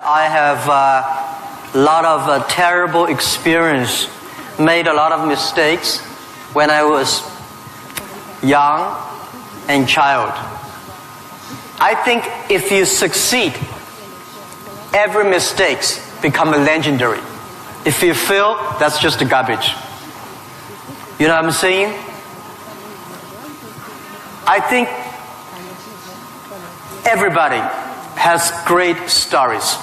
I have a lot of terrible experience, made a lot of mistakes when I was young and child. I think if you succeed, every mistake become legendary. If you fail, that's just garbage. You know what I'm saying? I think everybody has great stories.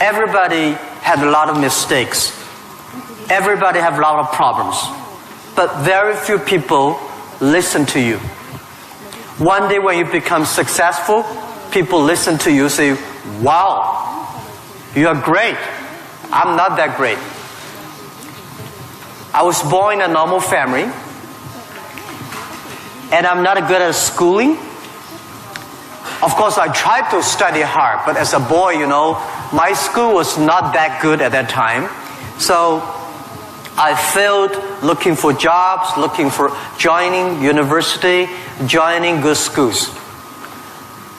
Everybody had a lot of mistakes. Everybody have a lot of problems. But very few people listen to you. One day when you become successful, people listen to you and say, wow, you are great. I'm not that great. I was born in a normal family, and I'm not good at schooling. Of course, I tried to study hard, but as a boy, my school was not that good at that time. So I failed looking for jobs, looking for joining university, joining good schools.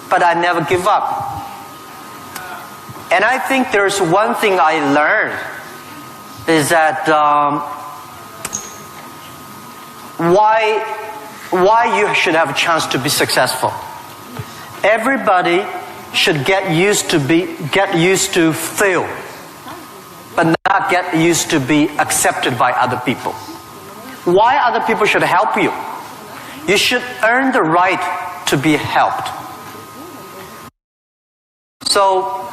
But I never give up. And I think there's one thing I learned is that why you should have a chance to be successful. Everybody should get used to fail, but not get used to be accepted by other people. Why other people should help you? You should earn the right to be helped. So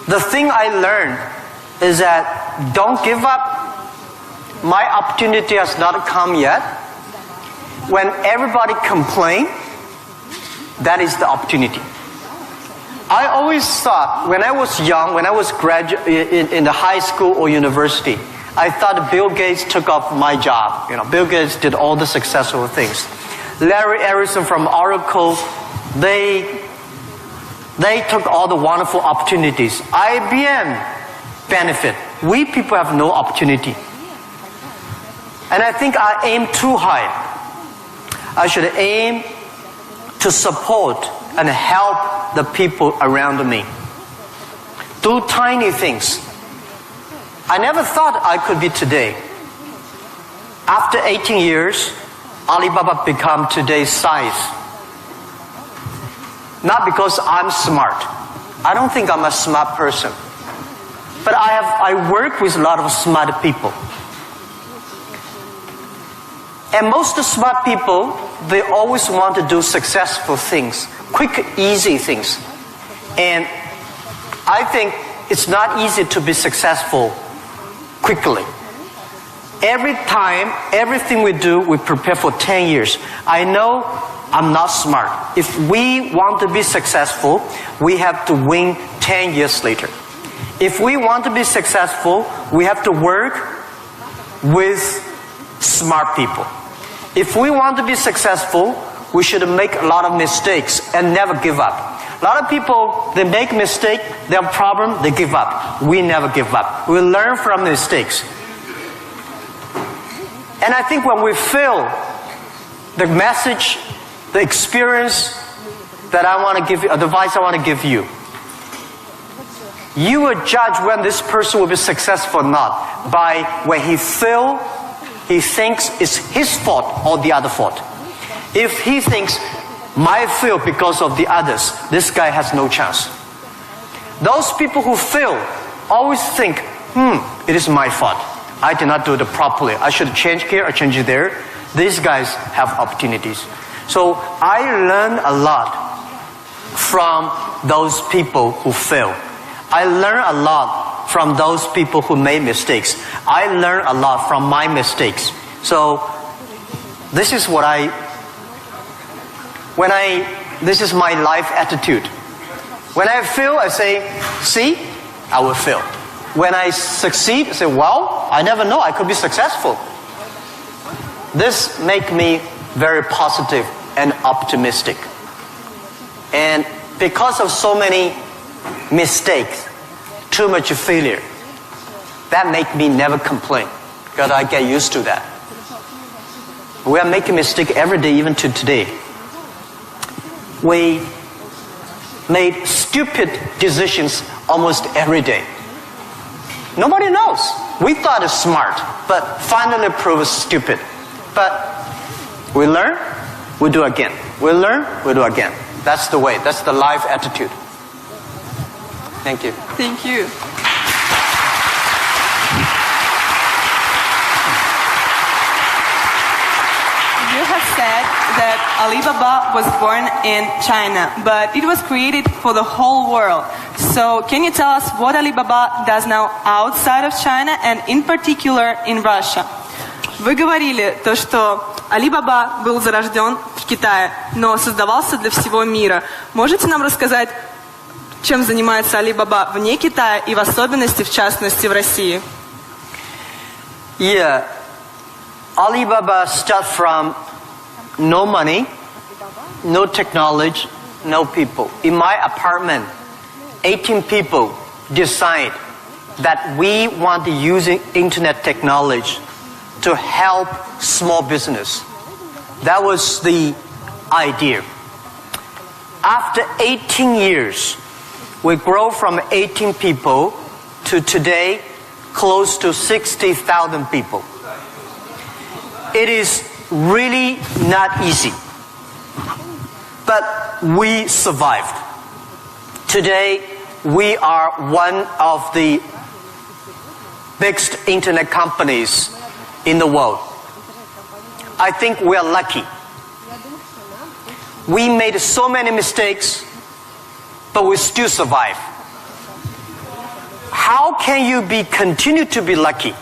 the thing I learned is that don't give up. My opportunity has not come yet. When everybody complains, that is the opportunity. I always thought when I was young, when I was in the high school or university, I thought Bill Gates took off my job. Bill Gates did all the successful things. Larry Ellison from Oracle, they took all the wonderful opportunities. IBM benefit. We people have no opportunity. And I think I aim too high. I should aim to support and help the people around me. Do tiny things. I never thought I could be today. After 18 years, Alibaba become today's size. Not because I'm smart. I don't think I'm a smart person. But I work with a lot of smart people. And most smart people, they always want to do successful things, quick, easy things. And I think it's not easy to be successful quickly. Every time, everything we do, we prepare for 10 years. I know I'm not smart. If we want to be successful, we have to win 10 years later. If we want to be successful, we have to work with smart people. If we want to be successful, we should make a lot of mistakes and never give up. A lot of people, they make mistakes, they have a problem, they give up. We never give up. We learn from mistakes. And I think when we fail, the message, the experience that I want to give you, advice I want to give you, you will judge when this person will be successful or not by when he fails, he thinks it's his fault or the other fault. If he thinks, my fail because of the others, this guy has no chance. Those people who fail always think, it is my fault. I did not do it properly. I should change here or change there. These guys have opportunities. So I learned a lot from those people who fail. I learned a lot from those people who made mistakes. I learned a lot from my mistakes. So this is this is my life attitude. When I fail, I say, see, I will fail. When I succeed, I say, well, I never know, I could be successful. This makes me very positive and optimistic. And because of so many mistakes, too much failure, that makes me never complain, because I get used to that. We are making mistakes every day, even to today. We made stupid decisions almost every day. Nobody knows. We thought it's smart, but finally proved stupid. But we learn, we do again. We learn, we do again. That's the way. That's the life attitude. Thank you. Thank you. You have said that Alibaba was born in China, but it was created for the whole world. So can you tell us what Alibaba does now outside of China and in particular in Russia? Вы говорили то, что Alibaba был зарожден в Китае, но создавался для всего мира. Можете нам рассказать, чем занимается Alibaba вне Китая и в особенности, в частности, в России? Yeah. Alibaba started from no money, no technology, no people. In my apartment, 18 people decide that we want to use internet technology to help small business. That was the idea. After 18 years, we grow from 18 people to today close to 60,000 people. It is really not easy, but we survived. Today, we are one of the biggest internet companies in the world. I think we are lucky. We made so many mistakes, but we still survive. How can you continue to be lucky?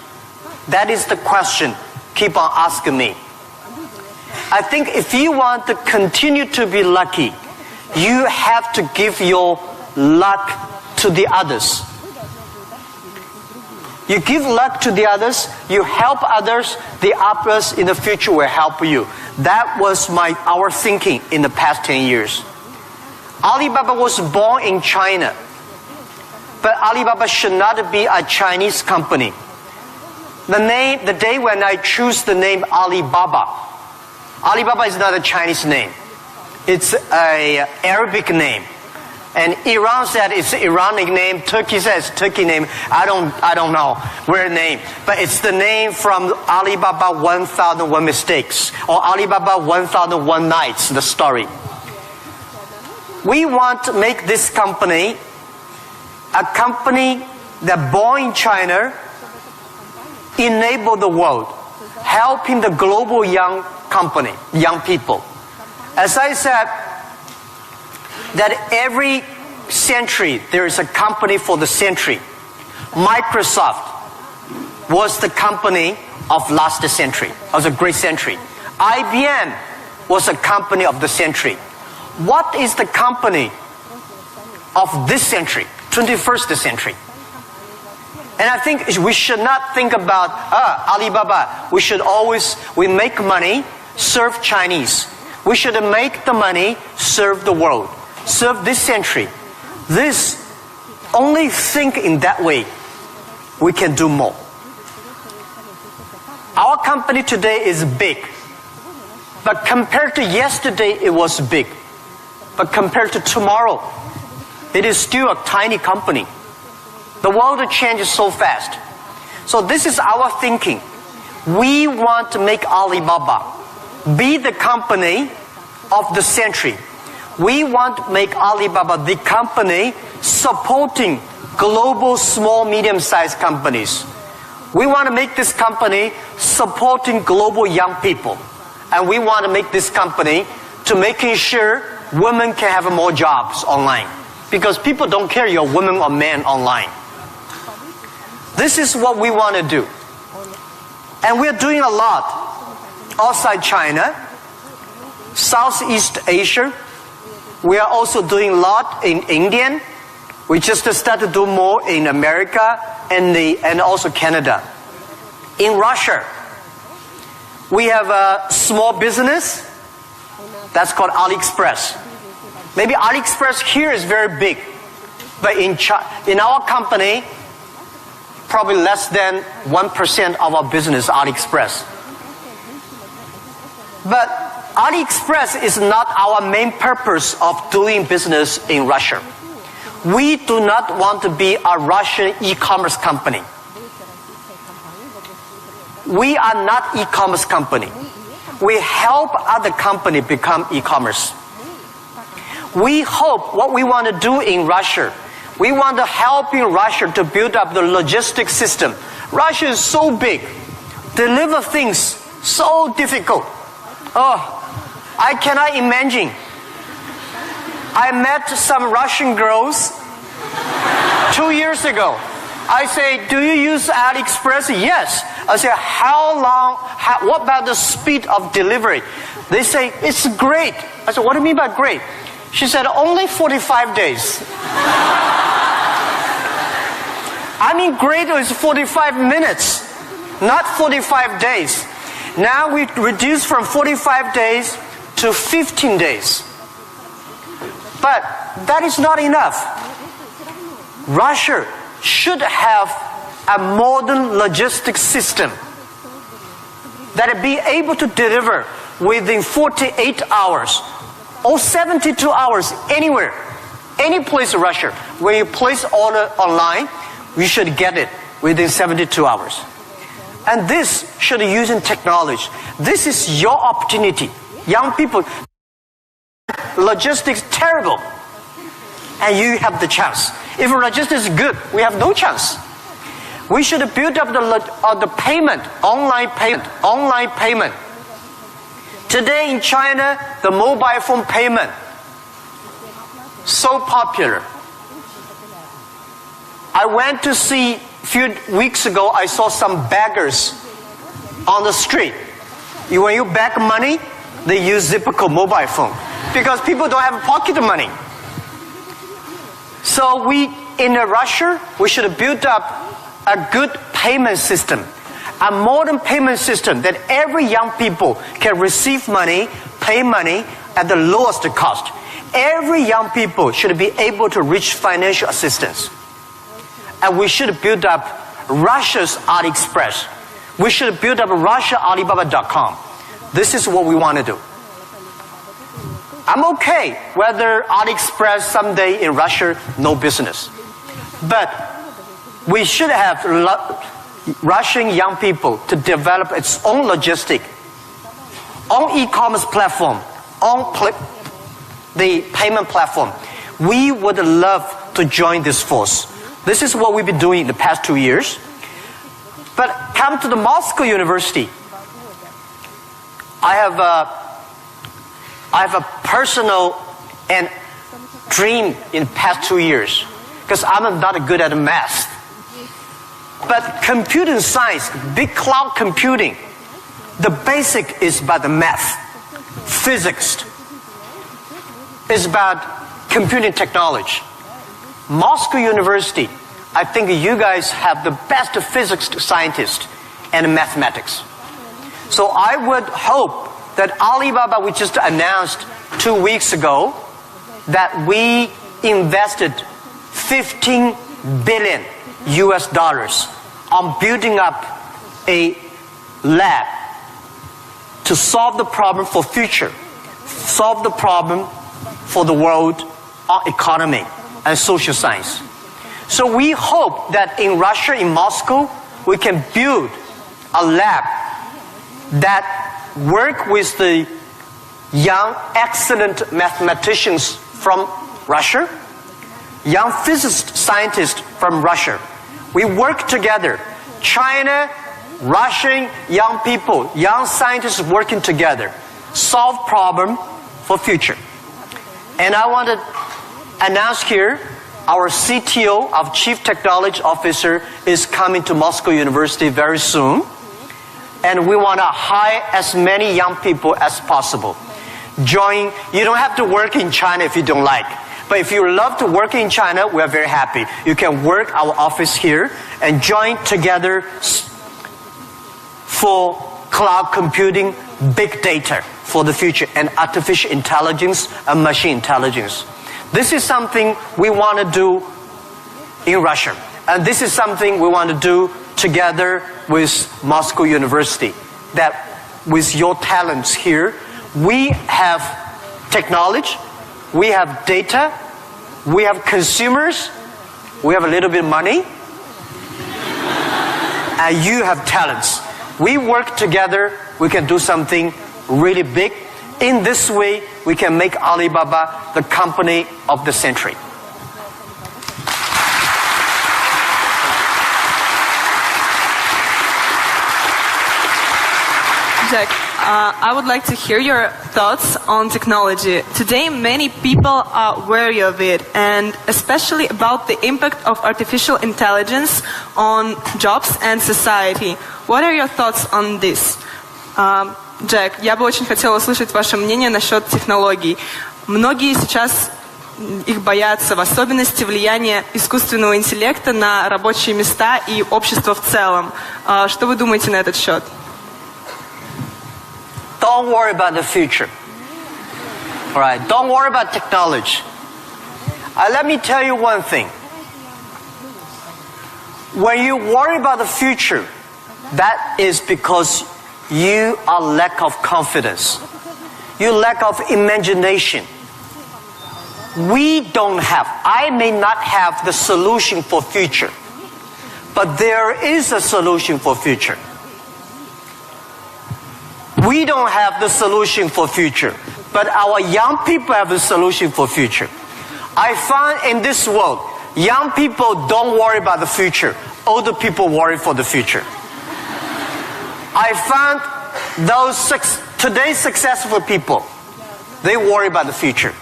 That is the question. Keep on asking me. I think if you want to continue to be lucky, you have to give your luck to the others. You give luck to the others, you help others, the others in the future will help you. That was our thinking in the past 10 years. Alibaba was born in China, but Alibaba should not be a Chinese company. The day when I choose the name Alibaba, Alibaba is not a Chinese name. It's an Arabic name. And Iran said it's an Iranic name. Turkey says Turkey name. I don't know where name. But it's the name from Alibaba 1001 Mistakes or Alibaba 1001 Nights, the story. We want to make this company a company that born in China, enable the world, helping the global young people. As I said, that every century there is a company for the century. Microsoft was the company of last century, of the great century. IBM was a company of the century. What is the company of this century, 21st century? And I think we should not think about Alibaba. We make money, serve Chinese. We should make the money, serve the world, serve this century. Only think in that way, we can do more. Our company today is big, but compared to yesterday, it was big. But compared to tomorrow, it is still a tiny company. The world changes so fast. So this is our thinking. We want to make Alibaba be the company of the century. We want to make Alibaba the company supporting global small, medium-sized companies. We want to make this company supporting global young people. And we want to make this company to making sure women can have more jobs online. Because people don't care you're a woman or man online. This is what we want to do. And we're doing a lot outside China, Southeast Asia. We are also doing a lot in India. We just started to do more in America and also Canada. In Russia, we have a small business that's called AliExpress. Maybe AliExpress here is very big, but in our company, probably less than 1% of our business is AliExpress. But AliExpress is not our main purpose of doing business in Russia. We do not want to be a Russian e-commerce company. We are not e-commerce company. We help other companies become e-commerce. We hope what we want to do in Russia, we want to help in Russia to build up the logistics system. Russia is so big. Deliver things so difficult. Oh, I cannot imagine. I met some Russian girls 2 years ago. I say, do you use AliExpress? Yes. I say, what about the speed of delivery? They say, it's great. I said, what do you mean by great? She said, only 45 days. I mean, great is 45 minutes, not 45 days. Now we reduce from 45 days to 15 days. But that is not enough. Russia should have a modern logistics system that will be able to deliver within 48 hours or 72 hours anywhere, any place in Russia. When you place order online, you should get it within 72 hours. And this should be using technology. This is your opportunity. Young people, logistics terrible, and you have the chance. If logistics is good, we have no chance. We should build up the payment, online payment. Today in China, the mobile phone payment, so popular. I went to see, a few weeks ago, I saw some beggars on the street. When you beg money, they use Zipco mobile phone because people don't have pocket money. So in Russia, we should build up a good payment system, a modern payment system that every young people can receive money, pay money at the lowest cost. Every young people should be able to reach financial assistance. And we should build up Russia's AliExpress. We should build up Russia Alibaba.com. This is what we want to do. I'm okay whether AliExpress someday in Russia, no business. But we should have Russian young people to develop its own logistic, own e-commerce platform, own the payment platform. We would love to join this force. This is what we've been doing in the past 2 years. But come to the Moscow University. I have a personal and dream in the past 2 years because I'm not good at math. But computing science, big cloud computing, the basic is about the math. Physics is about computing technology. Moscow University, I think you guys have the best physics scientists and mathematics. So I would hope that Alibaba, we just announced 2 weeks ago, that we invested $15 billion on building up a lab to solve the problem for future, solve the problem for the world economy and social science. So we hope that in Russia, in Moscow, we can build a lab that work with the young, excellent mathematicians from Russia, young physicist scientists from Russia. We work together. China, Russian young people, young scientists working together, solve problem for future. And I want to announce here, our CTO, our Chief Technology Officer, is coming to Moscow University very soon. And we want to hire as many young people as possible. Join. You don't have to work in China if you don't like. But if you love to work in China, we are very happy. You can work our office here and join together for cloud computing, big data for the future, and artificial intelligence and machine intelligence. This is something we want to do in Russia. And this is something we want to do together with Moscow University. That with your talents here, We have technology, we have data, we have consumers, we have a little bit of money, and you have talents. We work together, we can do something really big. In this way, we can make Alibaba the company of the century. Jack, I would like to hear your thoughts on technology. Today, many people are wary of it, and especially about the impact of artificial intelligence on jobs and society. What are your thoughts on this? Джек, я бы очень хотела услышать ваше мнение насчет технологий. Многие сейчас их боятся, в особенности влияния искусственного интеллекта на рабочие места и общество в целом. Что вы думаете на этот счет? Don't worry about the future. All right, don't worry about technology. Let me tell you one thing. When you worry about the future, that is because you are lack of confidence. You lack of imagination. We don't have, I may not have the solution for future, but there is a solution for future. We don't have the solution for future, but our young people have the solution for future. I find in this world, young people don't worry about the future. Older people worry for the future. I found those today's successful people, they worry about the future.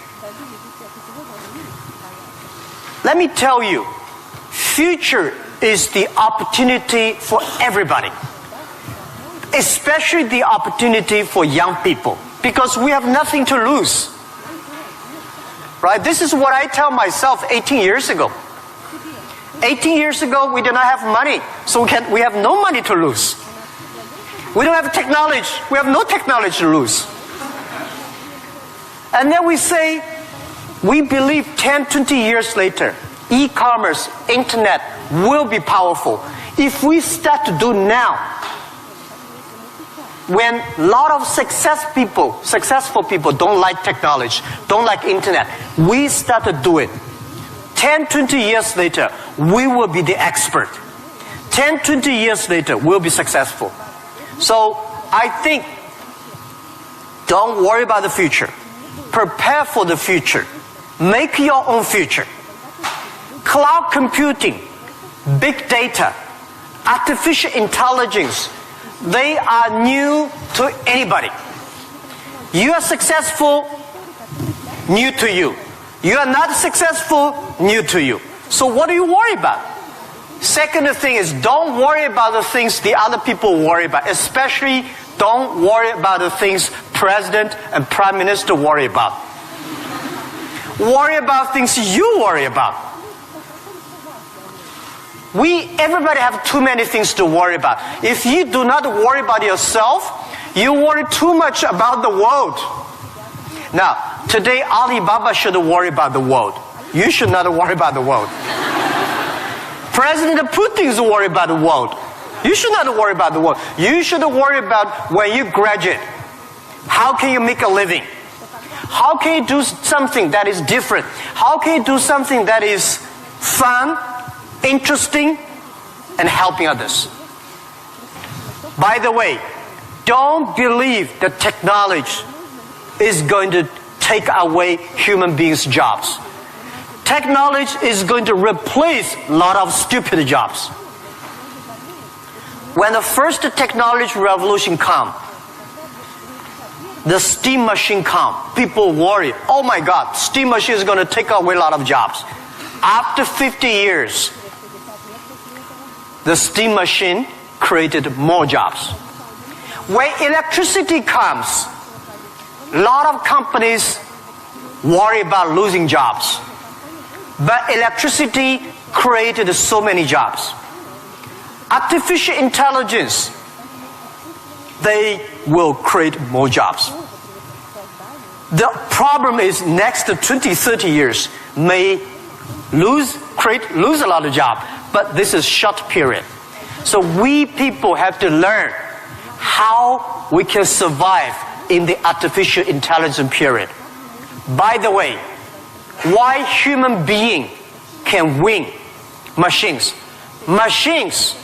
Let me tell you, future is the opportunity for everybody. Especially the opportunity for young people, because we have nothing to lose. Right? This is what I tell myself 18 years ago. 18 years ago, we did not have money, so we have no money to lose. We don't have technology. We have no technology to lose. And then we say, we believe 10, 20 years later, e-commerce, internet will be powerful. If we start to do now, when a lot of successful people don't like technology, don't like internet, we start to do it. 10, 20 years later, we will be the expert. 10, 20 years later, we'll be successful. So I think, don't worry about the future. Prepare for the future. Make your own future. Cloud computing, big data, artificial intelligence, they are new to anybody. You are successful, new to you. You are not successful, new to you. So what do you worry about? Second thing is, don't worry about the things the other people worry about. Especially, don't worry about the things President and Prime Minister worry about. Worry about things you worry about. Everybody have too many things to worry about. If you do not worry about yourself, you worry too much about the world. Now, today Alibaba should worry about the world. You should not worry about the world. President Putin is worried about the world. You should not worry about the world. You should worry about when you graduate. How can you make a living? How can you do something that is different? How can you do something that is fun, interesting, and helping others? By the way, don't believe that technology is going to take away human beings' jobs. Technology is going to replace a lot of stupid jobs. When the first technology revolution comes, the steam machine comes, people worry, oh my God, steam machine is going to take away a lot of jobs. After 50 years, the steam machine created more jobs. When electricity comes, a lot of companies worry about losing jobs. But electricity created so many jobs. Artificial intelligence, they will create more jobs. The problem is next 20, 30 years may lose a lot of jobs, but this is short period. So we people have to learn how we can survive in the artificial intelligence period. By the way, why human being can win machines? Machines,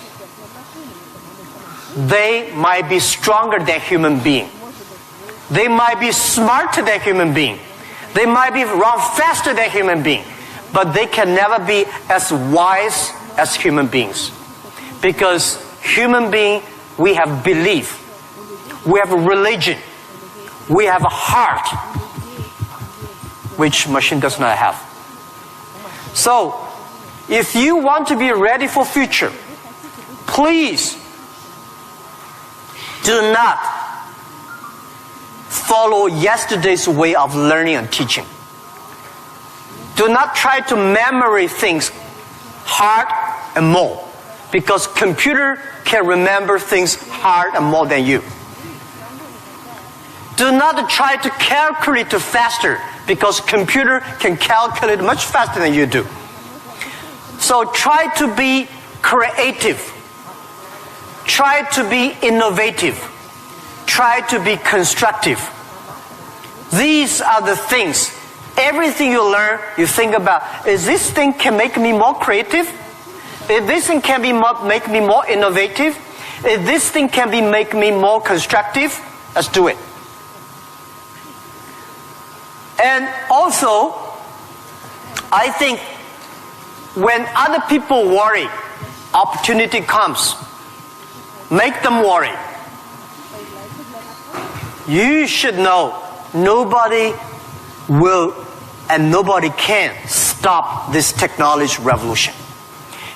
they might be stronger than human being. They might be smarter than human being. They might be run faster than human being. But they can never be as wise as human beings. Because human being, we have belief. We have a religion. We have a heart, which machine does not have. So, if you want to be ready for future, please do not follow yesterday's way of learning and teaching. Do not try to memory things hard and more, because computer can remember things hard and more than you. Do not try to calculate faster, because computer can calculate much faster than you do. So try to be creative. Try to be innovative. Try to be constructive. These are the things. Everything you learn, you think about, is this thing can make me more creative? If this thing can make me more innovative? If this thing can make me more constructive? Let's do it. And also, I think when other people worry, opportunity comes. Make them worry. You should know nobody will and nobody can stop this technology revolution.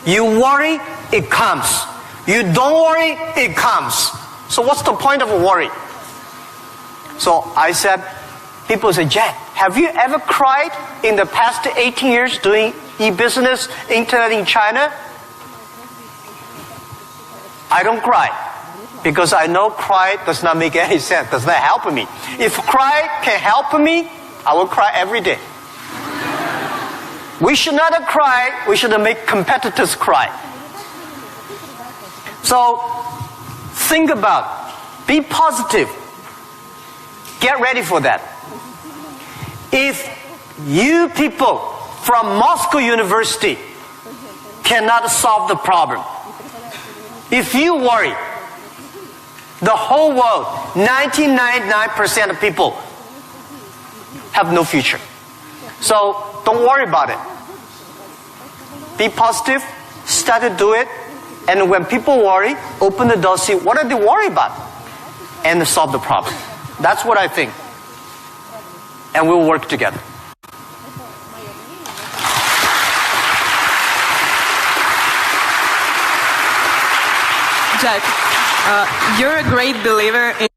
You worry, it comes. You don't worry, it comes. So what's the point of worry? So I said, people say, Jack, have you ever cried in the past 18 years doing e-business, internet in China? I don't cry, because I know cry does not make any sense, does not help me. If cry can help me, I will cry every day. We should not cry, we should make competitors cry. So, think about, be positive, get ready for that. If you people from Moscow University cannot solve the problem, if you worry, the whole world, 99% of people have no future. So don't worry about it. Be positive, start to do it, and when people worry, open the door, see what are they worried about, and solve the problem. That's what I think. And we'll work together. Jack, you're a great believer in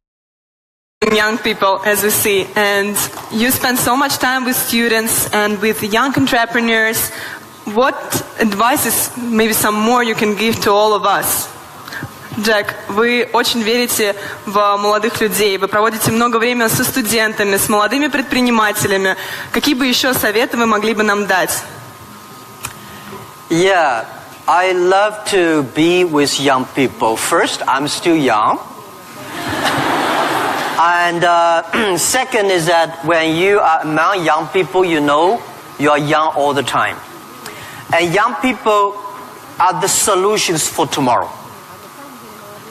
young people, as we see, and you spend so much time with students and with young entrepreneurs. What advices, maybe some more, you can give to all of us? Джек, вы очень верите в молодых людей, вы проводите много времени со студентами, с молодыми предпринимателями. Какие бы еще советы вы могли бы нам дать? Yeah, I love to be with young people. First, I'm still young. And second is that when you are among young people, you know you are young all the time. And young people are the solutions for tomorrow.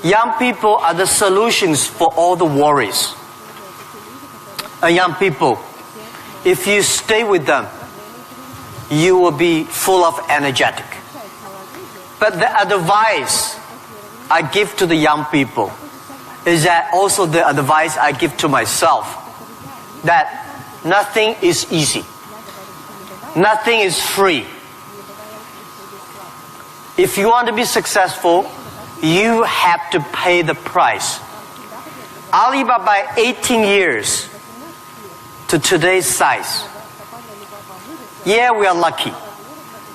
Young people are the solutions for all the worries. And young people, if you stay with them, you will be full of energetic. But the advice I give to the young people is that also the advice I give to myself, that nothing is easy. Nothing is free. If you want to be successful, you have to pay the price. Alibaba, 18 years to today's size. Yeah, we are lucky.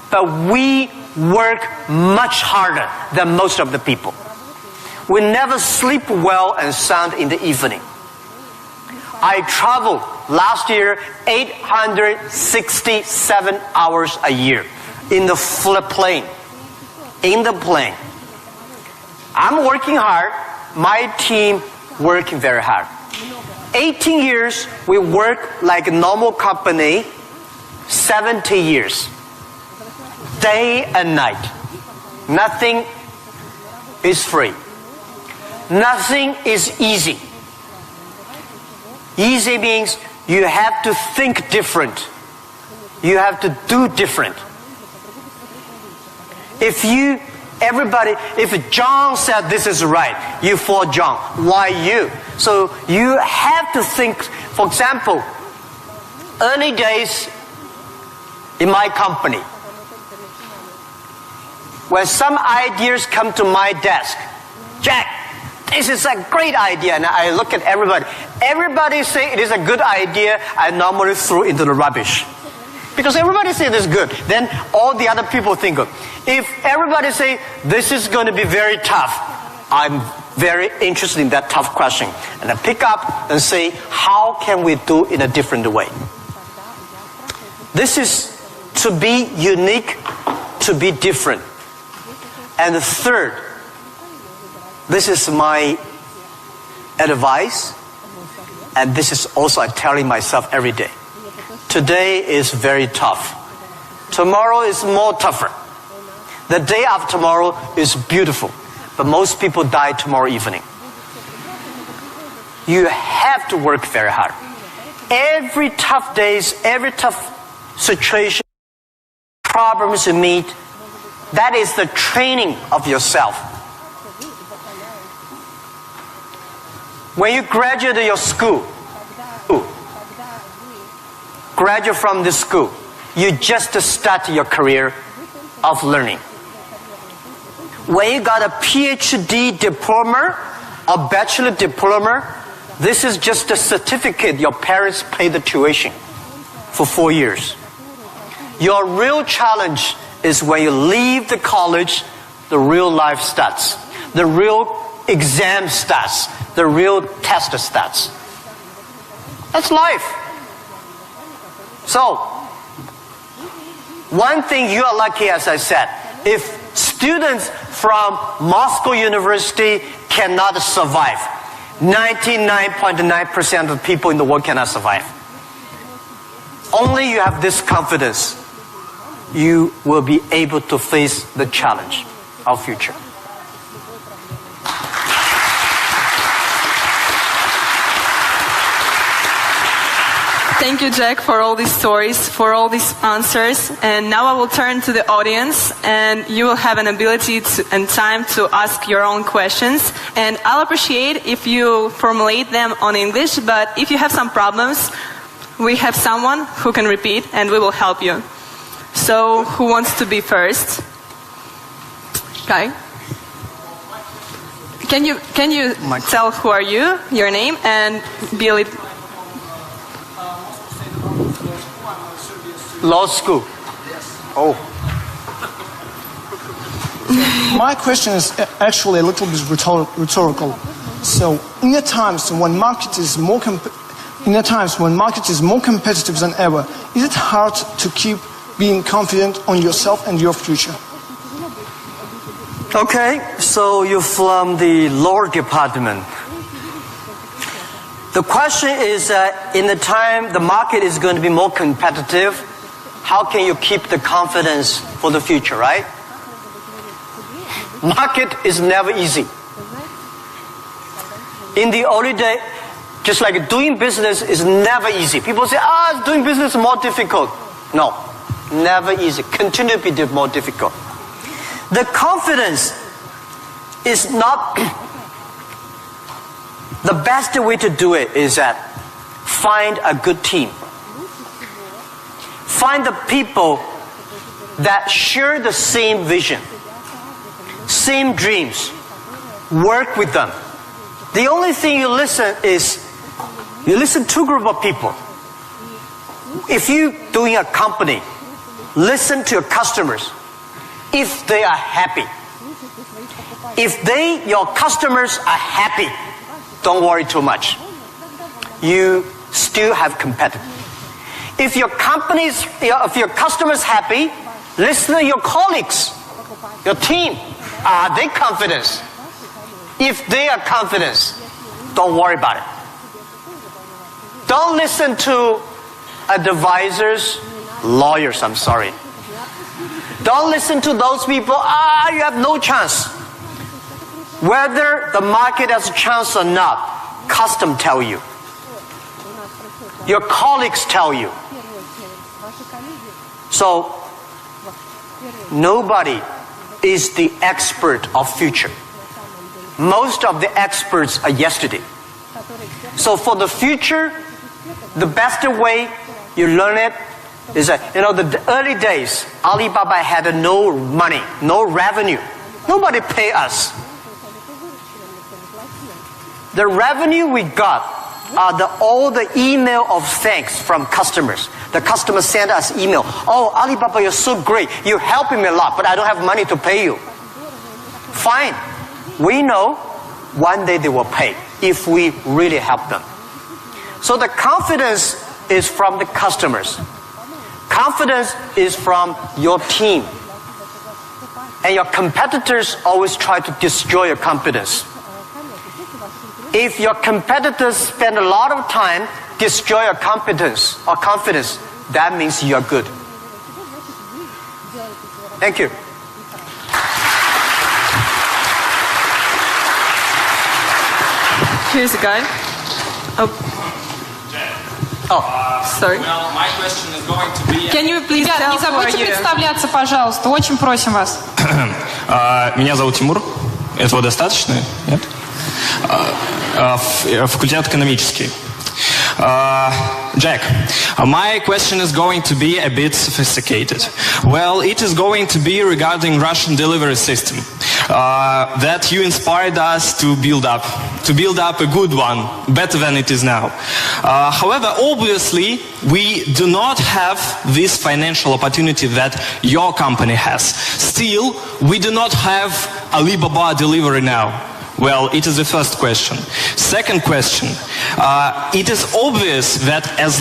But we work much harder than most of the people. We never sleep well and sound in the evening. I traveled last year 867 hours a year in the plane. In the plane. I'm working hard. My team working very hard. 18 years, we work like a normal company, 70 years. Day and night. Nothing is free. Nothing is easy. Easy means you have to think different. You have to do different. If John said this is right, you follow John. Why you? So you have to think. For example, early days in my company, when some ideas come to my desk, Jack, this is a great idea, and I look at everybody. Everybody say it is a good idea. I normally throw into the rubbish. Because everybody say this is good. Then all the other people think good. If everybody say this is going to be very tough, I'm very interested in that tough question. And I pick up and say, how can we do it in a different way? This is to be unique, to be different. And the third, this is my advice, and this is also I'm telling myself every day. Today is very tough. Tomorrow is more tougher. The day after tomorrow is beautiful. But most people die tomorrow evening. You have to work very hard. Every tough days, every tough situation, problems you meet, that is the training of yourself. When you graduate your school, graduate from this school, you just start your career of learning. When you got a PhD diploma or bachelor diploma, this is just a certificate your parents paid the tuition for 4 years. Your real challenge is when you leave the college, the real life starts. The real exam starts. The real test starts. That's life. So, one thing you are lucky, as I said, if students from Moscow University cannot survive, 99.9% of people in the world cannot survive. Only you have this confidence, you will be able to face the challenge of future. Thank you, Jack, for all these stories, for all these answers. And now I will turn to the audience, and you will have an ability and time to ask your own questions. And I'll appreciate if you formulate them on English, but if you have some problems, we have someone who can repeat, and we will help you. So, who wants to be first? Okay. Can you tell who are you, your name, and be a little... Law school. Oh. My question is actually a little bit rhetorical. So, in the times when market is more competitive than ever, is it hard to keep being confident on yourself and your future? Okay, so you're from the law department. The question is, in the time the market is going to be more competitive, how can you keep the confidence for the future, right? Market is never easy. In the early day, just like doing business is never easy. People say, doing business is more difficult. No, never easy. Continue to be more difficult. The confidence is not... The best way to do it is that find a good team. Find the people that share the same vision, same dreams. Work with them. The only thing you listen to a group of people. If you're doing a company, listen to your customers. If they are happy. If your customers are happy, don't worry too much. You still have competitors. If your customers happy, listen to your colleagues, your team. Are they confident? If they are confident, don't worry about it. Don't listen to advisors, lawyers, I'm sorry. Don't listen to those people, you have no chance. Whether the market has a chance or not, custom tell you. Your colleagues tell you. So, nobody is the expert of future. Most of the experts are yesterday. So for the future, the best way you learn it is that, the early days, Alibaba had no money, no revenue. Nobody pay us. The revenue we got are all the email of thanks from customers. The customers send us email. Oh, Alibaba, you're so great. You're helping me a lot, but I don't have money to pay you. Fine. We know one day they will pay if we really help them. So the confidence is from the customers. Confidence is from your team. And your competitors always try to destroy your confidence. If your competitors spend a lot of time destroy your confidence, that means you're good. Thank you. Here's a guy. Sorry. Well, my question is going to be... Can you please Ребят, tell не who are забудьте you? представляться, пожалуйста. Очень просим вас. Меня зовут Тимур. Этого достаточно? Нет? Факультет экономический. Jack, my question is going to be a bit sophisticated. Well, it is going to be regarding Russian delivery system that you inspired us to build up a good one, better than it is now. However, obviously, we do not have this financial opportunity that your company has. Still, we do not have Alibaba delivery now. Well, it is the first question. Second question, it is obvious that as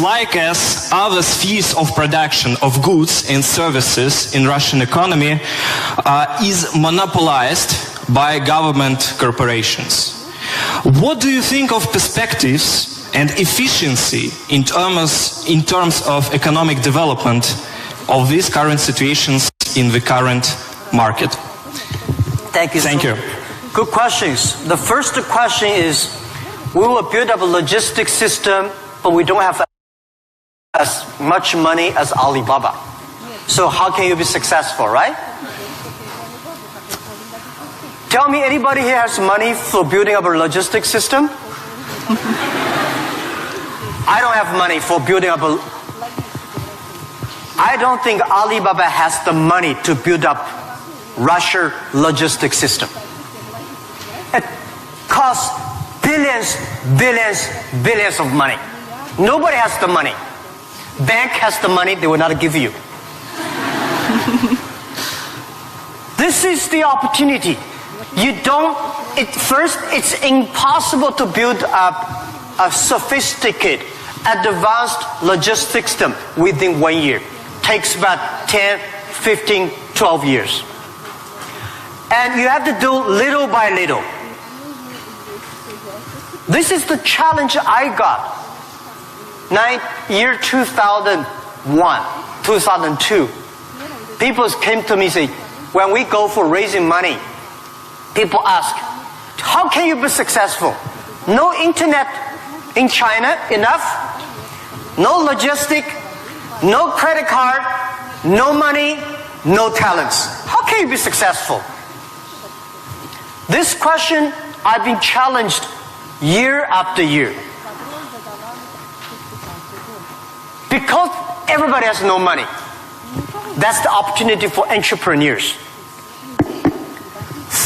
other spheres of production of goods and services in Russian economy is monopolized by government corporations. What do you think of perspectives and efficiency in terms of economic development of these current situations in the current market? Thank you. Thank you. Good questions. The first question is, we will build up a logistics system, but we don't have as much money as Alibaba. So how can you be successful, right? Tell me, anybody here has money for building up a logistics system? I don't have money for building up I don't think Alibaba has the money to build up Russia logistics system. It costs billions of money. Nobody has the money. Bank has the money, they will not give you. This is the opportunity. First, it's impossible to build up a sophisticated, advanced logistics system within 1 year. Takes about 10, 15, 12 years. And you have to do little by little. This is the challenge I got. Year 2001, 2002. People came to me and say, when we go for raising money, people ask, how can you be successful? No internet in China enough, no logistic, no credit card, no money, no talents. How can you be successful? This question I've been challenged year after year. Because everybody has no money. That's the opportunity for entrepreneurs.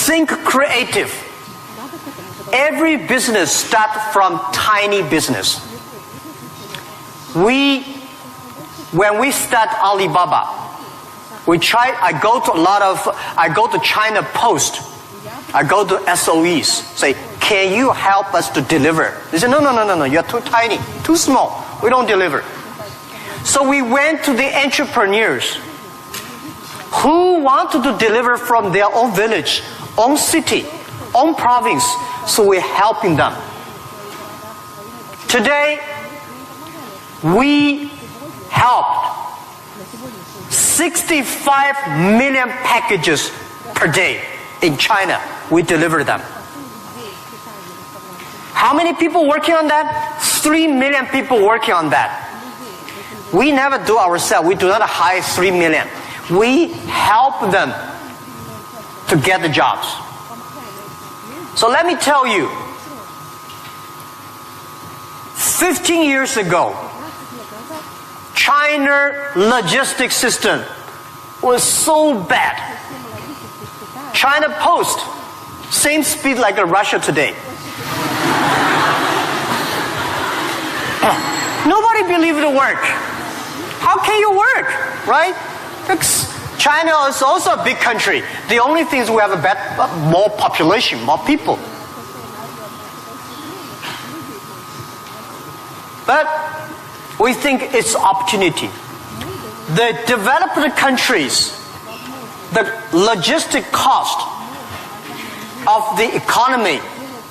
Think creative. Every business starts from tiny business. When we start Alibaba, I go to China Post. I go to SOEs, say, can you help us to deliver? They say, no, you're too tiny, too small. We don't deliver. So we went to the entrepreneurs who wanted to deliver from their own village, own city, own province. So we're helping them. Today, We helped 65 million packages per day in China. We deliver them. How many people working on that? 3 million people working on that. We never do ourselves. We do not hire 3 million. We help them to get the jobs. So let me tell you, 15 years ago, China logistics system was so bad. China Post, same speed like Russia today. Nobody believed it work. How can you work, right? Because China is also a big country. The only thing is we have more population, more people. But we think it's opportunity. The developed countries, the logistic cost of the economy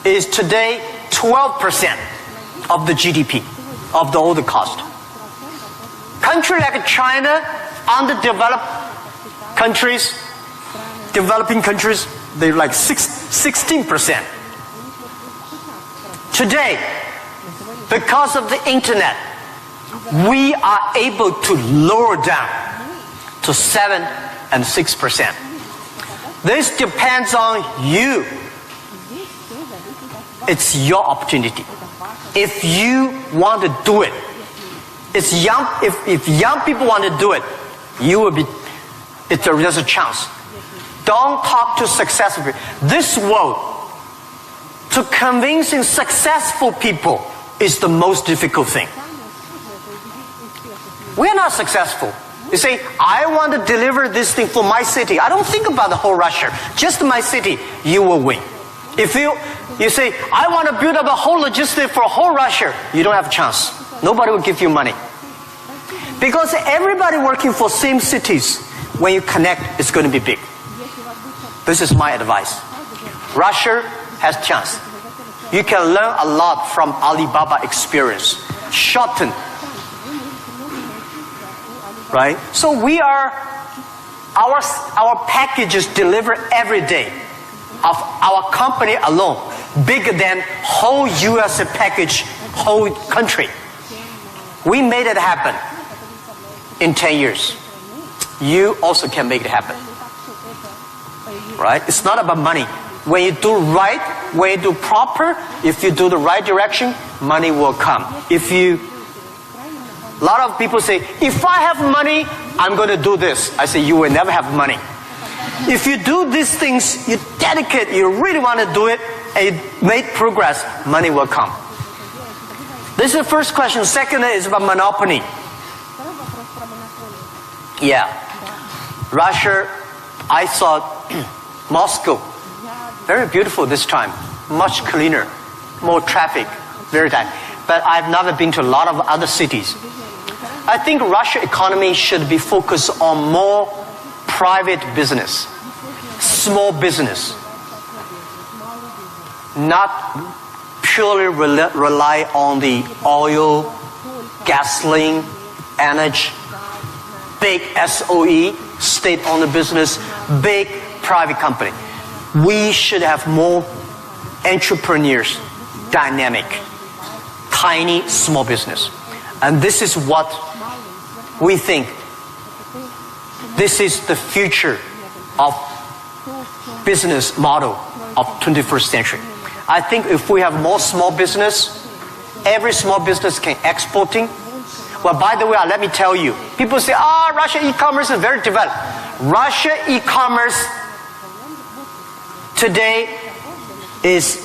is today 12% of the GDP, of the older cost. Country like China, underdeveloped countries, developing countries, they're like 16%. Today, because of the internet, we are able to lower down to 7 and 6%. This depends on you. It's your opportunity. If you want to do it, if young people want to do it, you will be. There's a chance. Don't talk to successful people. This world, to convincing successful people is the most difficult thing. We're not successful. You say, I want to deliver this thing for my city. I don't think about the whole Russia. Just my city, you will win. If you say, I want to build up a whole logistic for whole Russia, you don't have a chance. Nobody will give you money. Because everybody working for same cities, when you connect, it's going to be big. This is my advice. Russia has chance. You can learn a lot from Alibaba experience. Shorten. Right? So we are, our packages deliver every day of our company alone, bigger than whole US package, whole country. We made it happen in 10 years. You also can make it happen. Right? It's not about money. When you do right, when you do proper, if you do the right direction, money will come. A lot of people say, if I have money, I'm going to do this. I say, you will never have money. If you do these things, you dedicate, you really want to do it, and you make progress, money will come. This is the first question. Second is about monopoly. Yeah. Russia, I saw Moscow. Very beautiful this time. Much cleaner. More traffic. Very tight. But I've never been to a lot of other cities. I think Russia economy should be focused on more private business. Small business. Not purely rely on the oil, gasoline, energy, big SOE, state-owned business, big private company. We should have more entrepreneurs, dynamic, tiny, small business. And this is what we think. This is the future of business model of 21st century. I think if we have more small business, every small business can exporting. Well, by the way, let me tell you, people say, Russia e-commerce is very developed. Russia e-commerce today is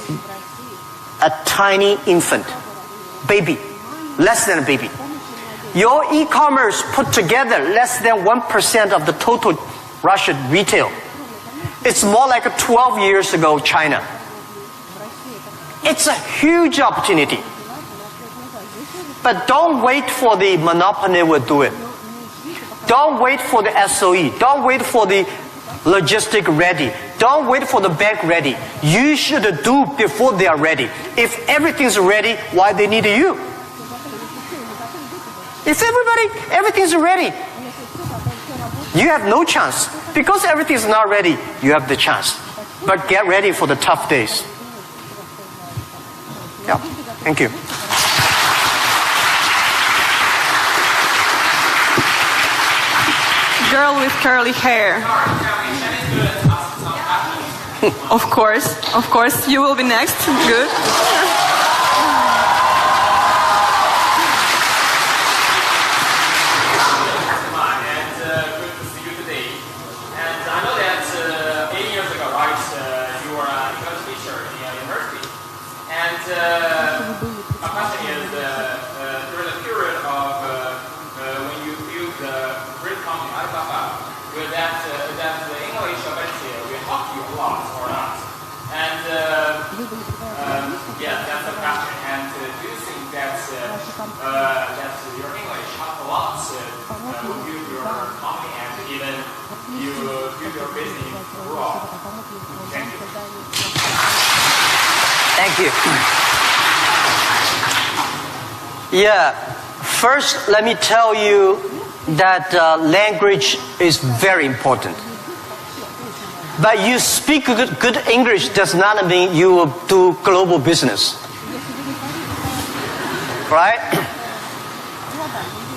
a tiny infant, baby, less than a baby. Your e-commerce put together less than 1% of the total Russian retail. It's more like 12 years ago China. It's a huge opportunity. But don't wait for the monopoly will do it. Don't wait for the SOE. Don't wait for the logistic ready. Don't wait for the bank ready. You should do before they are ready. If everything's ready, why they need you? If everything's ready, you have no chance. Because everything's not ready, you have the chance. But get ready for the tough days. Yeah, thank you. Girl with curly hair. Of course, you will be next. Good. My question is, during the period of when you built the great company Alibaba, will that the English ability will help you a lot or not? And yeah, that's the question. And do you think that that your English help a lot to build your company and even you build your business abroad? Thank you. Thank you. Yeah, first let me tell you that language is very important. But you speak good English does not mean you will do global business. Right?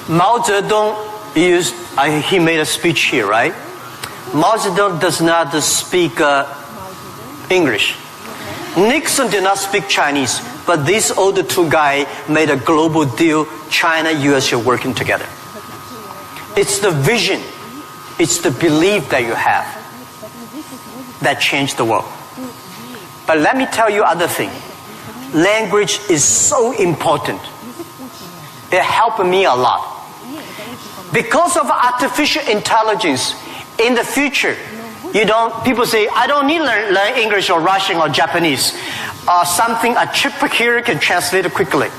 Mao Zedong he made a speech here, right? Mao Zedong does not speak English. Nixon did not speak Chinese, but these older two guys made a global deal. China, US are working together. It's the vision, it's the belief that you have that changed the world. But let me tell you other thing. Language is so important. It helped me a lot. Because of artificial intelligence, in the future, people say, I don't need to learn English or Russian or Japanese. A chip here can translate it quickly.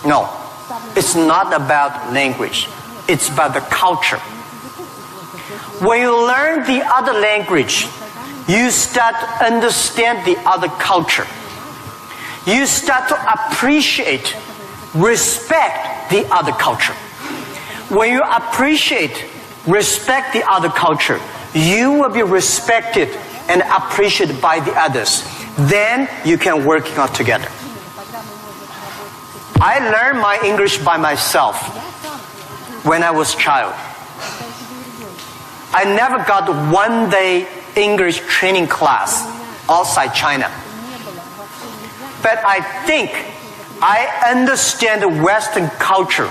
No, it's not about language. It's about the culture. When you learn the other language, you start to understand the other culture. You start to appreciate, respect the other culture. When you appreciate, respect the other culture, you will be respected and appreciated by the others. Then you can work out together. I learned my English by myself when I was a child. I never got one day English training class outside China. But I think I understand the Western culture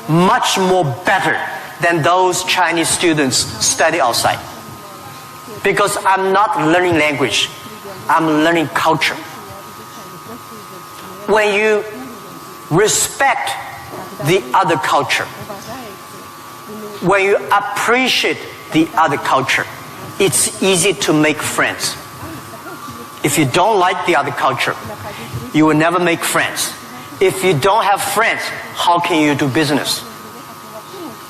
much more better than those Chinese students study outside. Because I'm not learning language, I'm learning culture. When you respect the other culture, when you appreciate the other culture, it's easy to make friends. If you don't like the other culture, you will never make friends. If you don't have friends, how can you do business?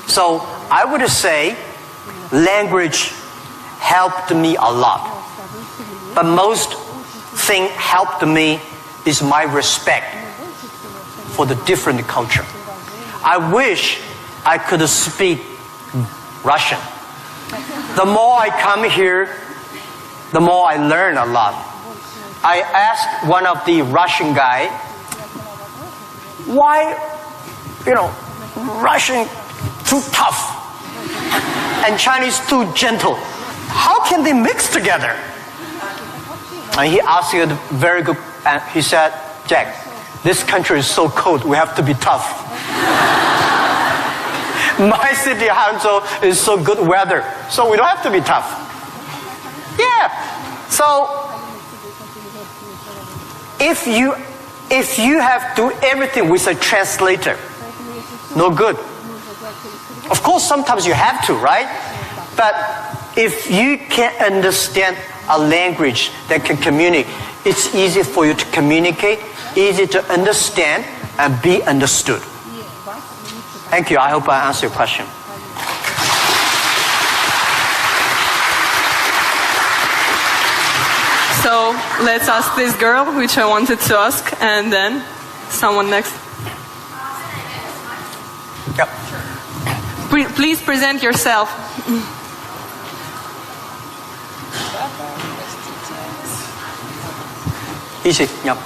So I would say language helped me a lot. But most thing helped me is my respect for the different culture. I wish I could speak Russian. The more I come here, the more I learn a lot. I asked one of the Russian guy, why, Russian too tough and Chinese too gentle? How can they mix together? And he asked you a very good, and he said, Jack, this country is so cold, we have to be tough. My city, Hangzhou, is so good weather, so we don't have to be tough. Yeah. So, if you have to do everything with a translator, no good. Of course, sometimes you have to, right? But if you can understand a language that can communicate, it's easy for you to communicate, easy to understand, and be understood. Thank you. I hope I answered your question. So let's ask this girl, which I wanted to ask, and then someone next. Yep. Please present yourself. Easy. Yep.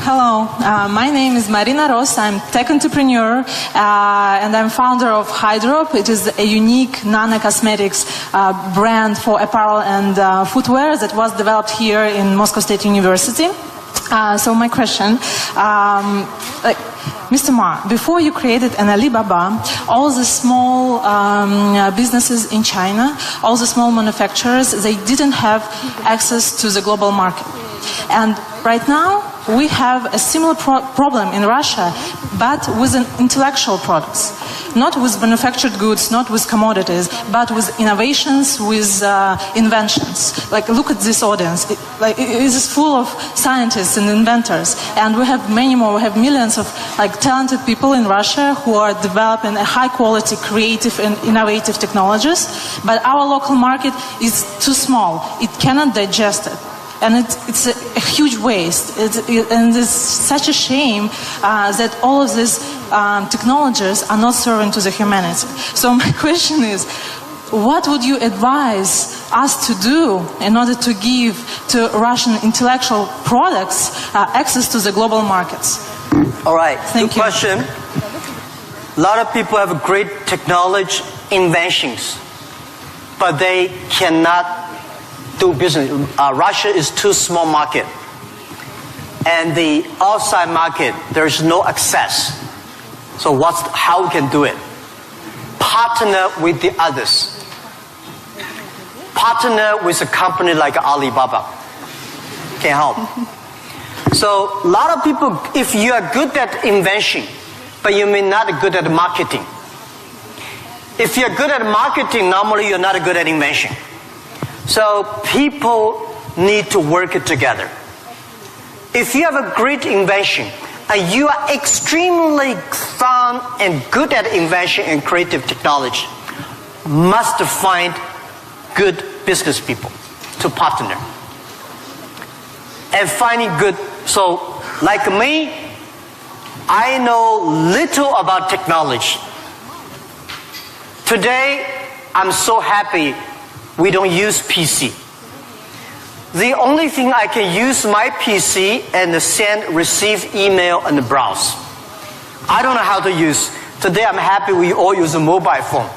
Hello, my name is Marina Ross. I'm tech entrepreneur and I'm founder of Hydrop. It is a unique nano-cosmetics brand for apparel and footwear that was developed here in Moscow State University. So my question, Mr. Ma, before you created an Alibaba, all the small businesses in China, all the small manufacturers, they didn't have access to the global market. And right now, we have a similar problem in Russia, but with intellectual products. Not with manufactured goods, not with commodities, but with innovations, with inventions. Like, look at this audience. It is full of scientists and inventors. And we have many more. We have millions of talented people in Russia who are developing a high-quality, creative and innovative technologies. But our local market is too small. It cannot digest it. And it's a huge waste. And it's such a shame that all of these technologies are not serving to the humanity. So my question is, what would you advise us to do in order to give to Russian intellectual products access to the global markets? All right. Thank Good you. question. A lot of people have great technology inventions, but they cannot do business. Russia is too small market, and the outside market there is no access. So how we can do it? Partner with the others. Partner with a company like Alibaba. Can help. So a lot of people, if you are good at invention, but you may not be good at marketing. If you're good at marketing, normally you're not good at invention. So people need to work together. If you have a great invention and you are extremely fun and good at invention and creative technology, must find good business people to partner. And finding good, so like me, I know little about technology. Today, I'm so happy we don't use PC. The only thing I can use my PC and receive email and browse. I don't know how to use. Today I'm happy we all use a mobile phone.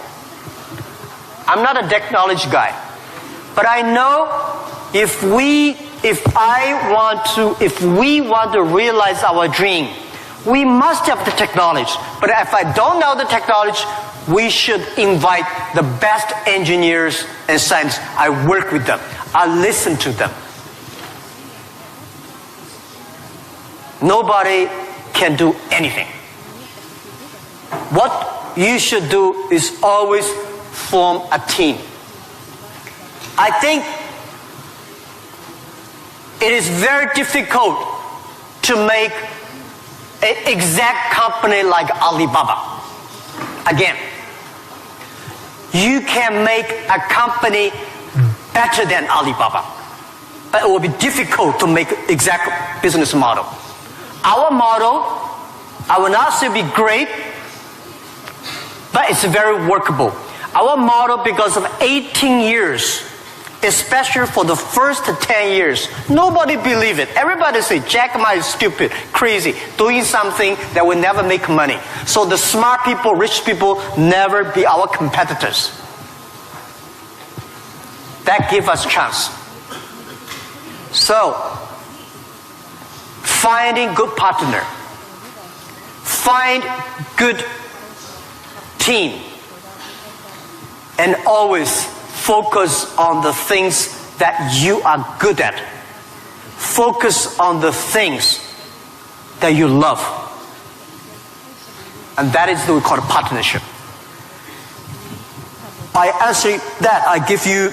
I'm not a technology guy. But I know if we want to realize our dream, we must have the technology. But if I don't know the technology, we should invite the best engineers and scientists. I work with them. I listen to them. Nobody can do anything. What you should do is always form a team. I think it is very difficult to make an exact company like Alibaba. Again, you can make a company better than Alibaba, but it will be difficult to make exact business model. Our model, I will not say be great, but it's very workable. Our model, because of 18 years, especially for the first 10 years, nobody believed it. Everybody say, Jack Ma is stupid, crazy, doing something that will never make money. So the smart people, rich people, never be our competitors. That gives us chance. So, finding good partner, find good team, and always focus on the things that you are good at. Focus on the things that you love. And that is what we call a partnership. I answer that. I give you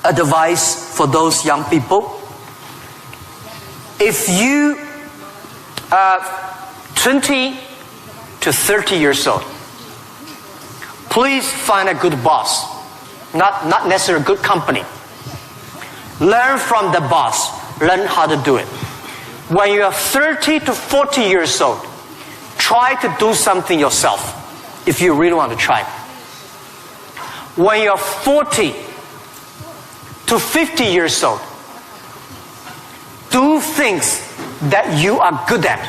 advice for those young people. If you are 20 to 30 years old, please find a good boss. Not necessarily a good company. Learn from the boss. Learn how to do it. When you are 30 to 40 years old, try to do something yourself if you really want to try. When you are 40 to 50 years old, do things that you are good at.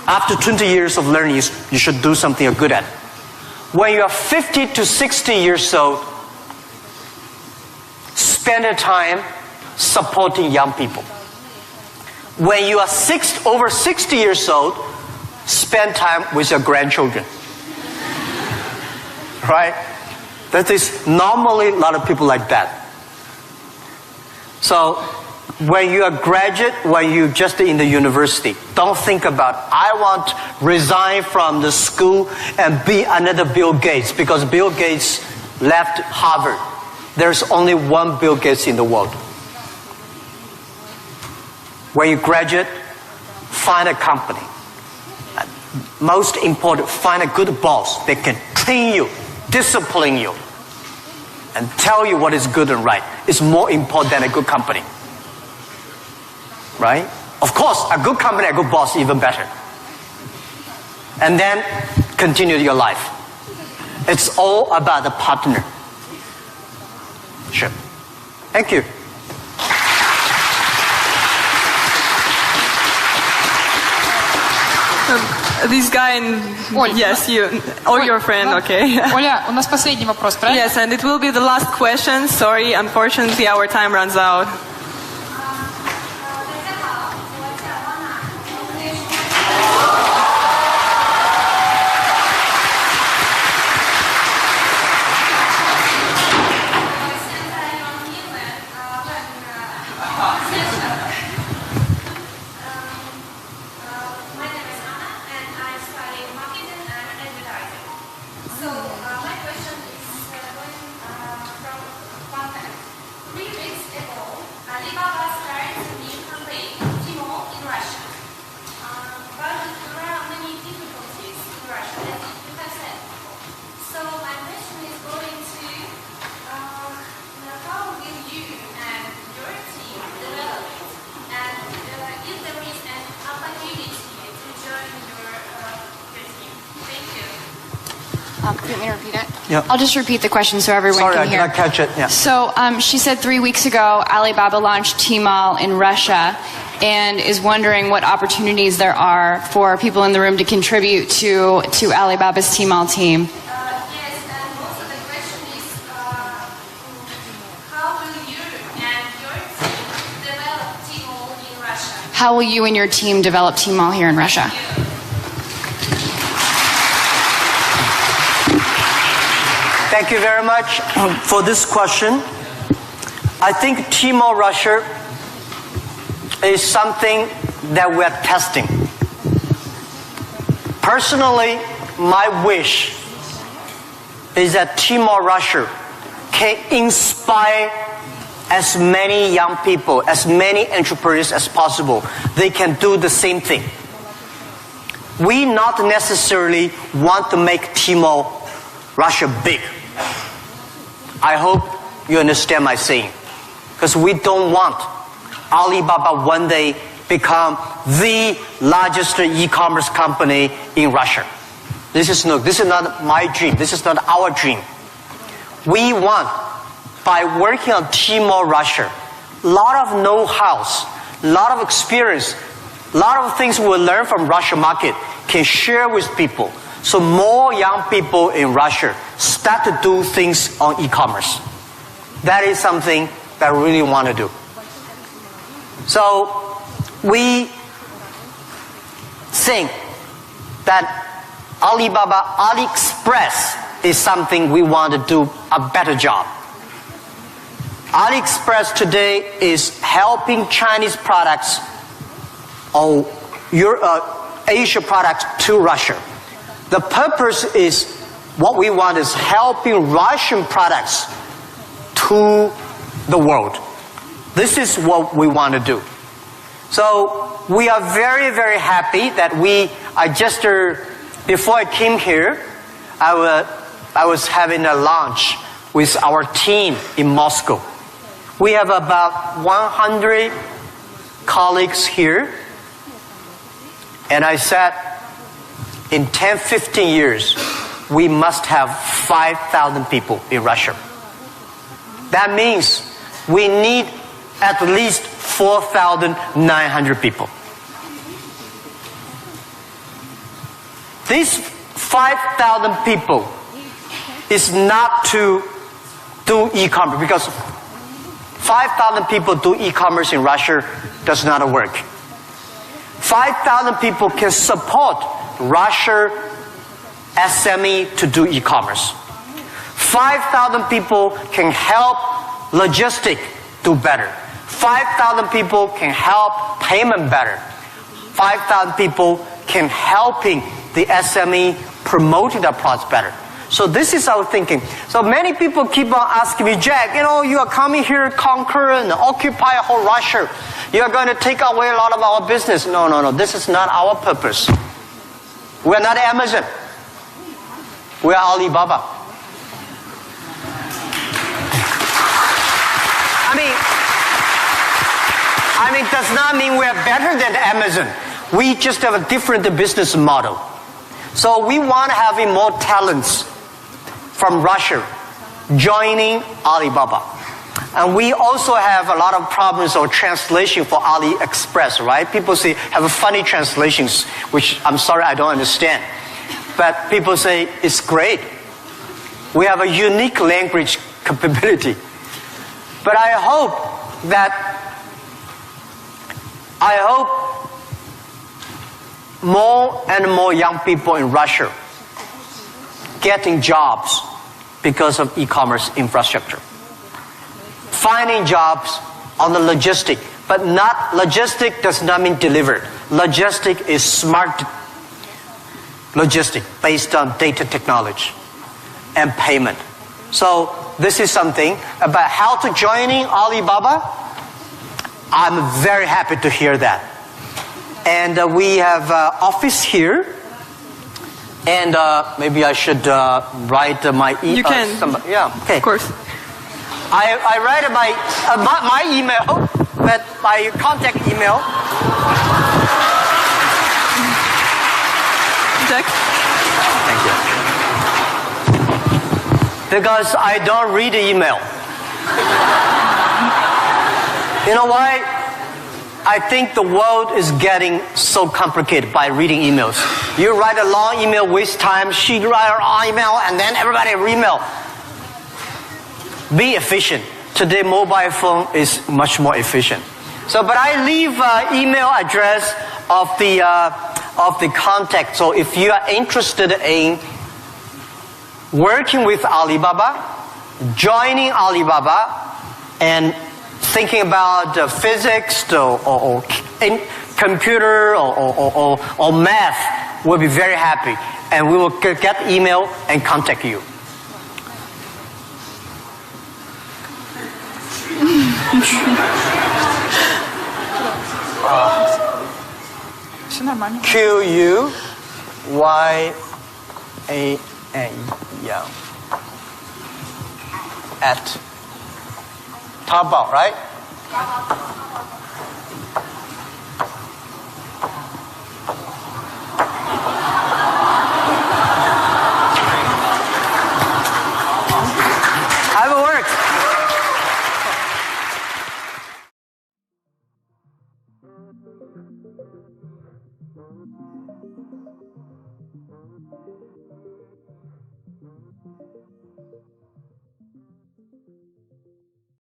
After 20 years of learning, you should do something you're good at. When you are 50 to 60 years old, spend your time supporting young people. When you are over 60 years old, spend time with your grandchildren. Right? That is normally a lot of people like that. So, when you are graduate, when you just in the university, don't think about, I want to resign from the school and be another Bill Gates, because Bill Gates left Harvard. There's only one Bill Gates in the world. When you graduate, find a company. Most important, find a good boss that can train you, discipline you, and tell you what is good and right. It's more important than a good company. Right? Of course, a good company, a good boss, even better. And then continue your life. It's all about the partner. Sure. Thank you. This guy and Оль, yes, you or your friend, okay. Оля, у нас последний вопрос, правильно? Yes, and it will be the last question. Sorry, unfortunately, our time runs out. Do you want me to repeat it? Yeah. I'll just repeat the question so everyone Sorry, can I did hear. not catch it. Yeah. So she said 3 weeks ago, Alibaba launched Tmall in Russia and is wondering what opportunities there are for people in the room to contribute to Alibaba's Tmall team. Yes, and also the question is, how will you and your team develop Tmall in Russia? How will you and your team develop Tmall here in Russia? Thank you very much for this question. I think Tmall Russia is something that we're testing. Personally, my wish is that Tmall Russia can inspire as many young people, as many entrepreneurs as possible. They can do the same thing. We not necessarily want to make Tmall Russia big. I hope you understand my saying. Because we don't want Alibaba one day become the largest e-commerce company in Russia. This is not my dream. This is not our dream. We want, by working on Tmall Russia, a lot of know-hows, a lot of experience, a lot of things we learn from Russia market can share with people. So more young people in Russia start to do things on e-commerce. That is something that I really want to do. So we think that Alibaba AliExpress is something we want to do a better job. AliExpress today is helping Chinese products or Asia products to Russia. The purpose is, what we want is helping Russian products to the world. This is what we want to do. So we are very, very happy that before I came here, I was having a lunch with our team in Moscow. We have about 100 colleagues here And I said, in 10, 15 years, we must have 5,000 people in Russia. That means we need at least 4,900 people. These 5,000 people is not to do e-commerce, because 5,000 people do e-commerce in Russia does not work. 5,000 people can support Russia SME to do e-commerce. 5,000 people can help logistics do better. 5,000 people can help payment better. 5,000 people can helping the SME promoting their products better. So this is our thinking. So many people keep on asking me, Jack, you are coming here to conquer and occupy whole Russia. You are going to take away a lot of our business. No. This is not our purpose. We are not Amazon. We are Alibaba. I mean, does not mean we are better than Amazon. We just have a different business model. So we want to have more talents from Russia joining Alibaba. And we also have a lot of problems of translation for AliExpress, right? People say, have funny translations, which I'm sorry, I don't understand. But people say, it's great. We have a unique language capability. But I hope more and more young people in Russia getting jobs because of e-commerce infrastructure. Finding jobs on the logistic, but not logistic does not mean delivered. Logistic is smart logistic based on data technology and payment. So this is something about how to joining Alibaba. I'm very happy to hear that. And we have office here. And maybe I should write my email. You can. Yeah, okay. Of course. I write my email, but my contact email. Jack? Thank you. Because I don't read the email. You know why? I think the world is getting so complicated by reading emails. You write a long email, waste time. She write a long email, and then everybody email. Be efficient. Today, mobile phone is much more efficient. So, but I leave email address of the contact. So, if you are interested in working with Alibaba, joining Alibaba, and thinking about physics or computer or math, we'll be very happy. And we will get email and contact you. Все нормально. QUYAN at Taobao, right?